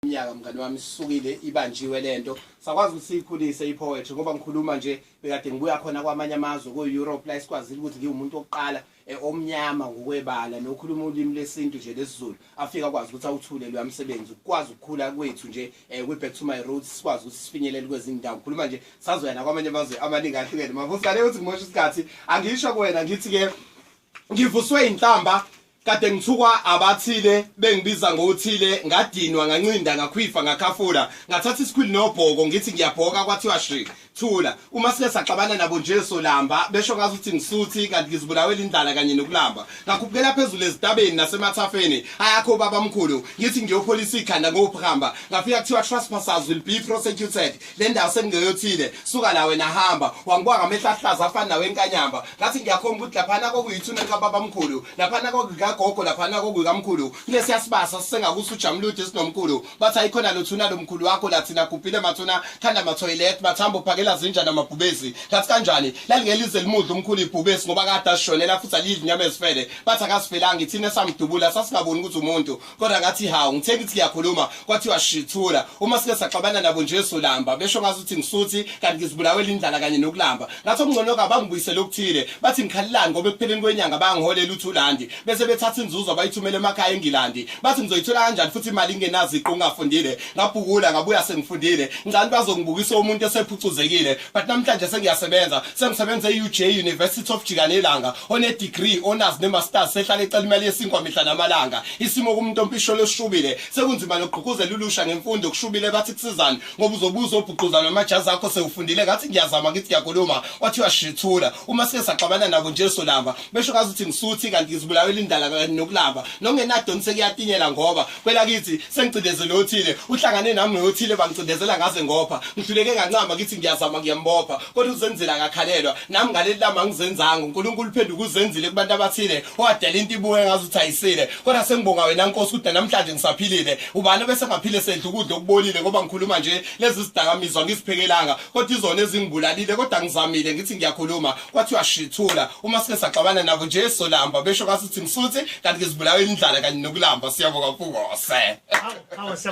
Iminyaka mngani wami sisukile ibanjiwe lento sakwazi ukuthi sikhulise ipoetry ngoba ngikhuluma nje bekade ngibuya khona kwamanye amazwe ko-Europe la sikwazile ukuthi ngiwumuntu wokuqala omnyama ngokwebala nokhuluma ulimi lesintu nje lesizulu afika kwazi ukuthi awuthule lo msebenzi ukwazi ukukhula kwethu nje kwe-back to my roots sikwazi ukuthi sifinyelele kwezinye indawo ngikhuluma nje sazoyana kwamanye amazwe amaningi ahlukene mavusane ukuthi ngimosha isikhathi angisho kuwena ngithi-ke ngivuswe inhlamba kade ngithukwa abathile bengibiza ngothile ngadinwa ngancinda ngakhwifa ngakhafula ngathatha isikhwili nobhoko ngithi ngiyabhoka kwathiwa shi thula uma sike saxabana nabo nje solamba besho ngazi ukuthi ngisuthi kanti ngizibulawela indlala kanye nokulamba ngakhupukela phezulu ezitabeni nasemathafeni ayakho baba mkhulu ngithi ngiyopholisa ikhanda ngophamba ngafika kuthiwa trespassers will be prosecuted le ndawo sengingeyothile suka la wena hamba wangibuka ngamehla ahlaza afana nawe enkanyamba ngathi ngiyakhomba ukuthi laphana kokuyithuna likababa mkhulu laphana gogo laphana kokukamkhulu nesiyasibasa sisengakuthi ujamulude sinomkhulu bathi ayikhona lothuna lomkhulu wakho lathina kuphile mathuna khanda ma-toilet mathambo phakela zinja namabhubesi ngathi kanjani lalingelize limudla umkhulu ibhubesi ngoba kade asishonela futhi alidla inyama ezifele bathi akasifelanga ithina esamdubula sasingaboni ukuthi umuntu kodwa ngathi hawu ngithe ngithi ngiyakhuluma kwathiwa shithula uma sike saxabana nabo nje solamba besho ngazi ukuthi ngisuthi kanti ngizibulawela indlala kanye nokulamba ngathi omngcono kabangibuyisele okuthile bathi ngikhalilani ngoba ekupheleni kwenyanga bangiholela uthulandi bese bethatha inzuzo bayithumele emakhaya eNgilandi bathi ngizoyithola kanjani futhi imali ingenazi iqo ngafundile ngabhukula ngabuya sengifundile ngicani bazongibukisa umuntu esephucuzekile but namhlanje sengiyasebenza sengisebenza e-UJ University of Jikanelanga one degree honors ne-masters sehlala ecela imali yesinkwa mihla namalanga isimo kumuntu ompisho leshubile sekunzima nogqugquzela ulusha ngemfundo kushubile bathi kusizani ngoba uzobuza obhuquzana namajazi akho sewufundile ngathi ngiyazama ngithi ngiyakhuluma wathiwa shithula uma sike saxabana nabo nje solamba besho kazi ukuthi ngisuthi kanti ngizibulawela indlala nokulamba nongenadoni sekuyatinyela ngoba kwelakithi sengicindezele othile uhlangane nami nothile bangicindezela ngaze ngopha ngidluleke ngancama ngithi ngiyazama ngiyambopha kodwa uzenzela ngakhalelwa nami ngaleli lama ngizenzanga uNkulunkulu uphenduka uzenzile kubantu abathile owadela into ibuye ngazi ukuthi ayisile kodwa sengibonga wena Nkosi ukuthi namhlanje ngisaphilile ubani bese ngaphile sedla ukudla okubolile ngoba ngikhuluma nje lezi zidakamizwa ngiziphekelanga kodwa izona ezingibulalile kodwa ngizamile ngithi ngiyakhuluma kwathiwa shithula uma sike saxabana nabo nje solamba besho ngathi ngisuthi kanti ngizibulawela indlala kanye nokulamba siyabonga mfungose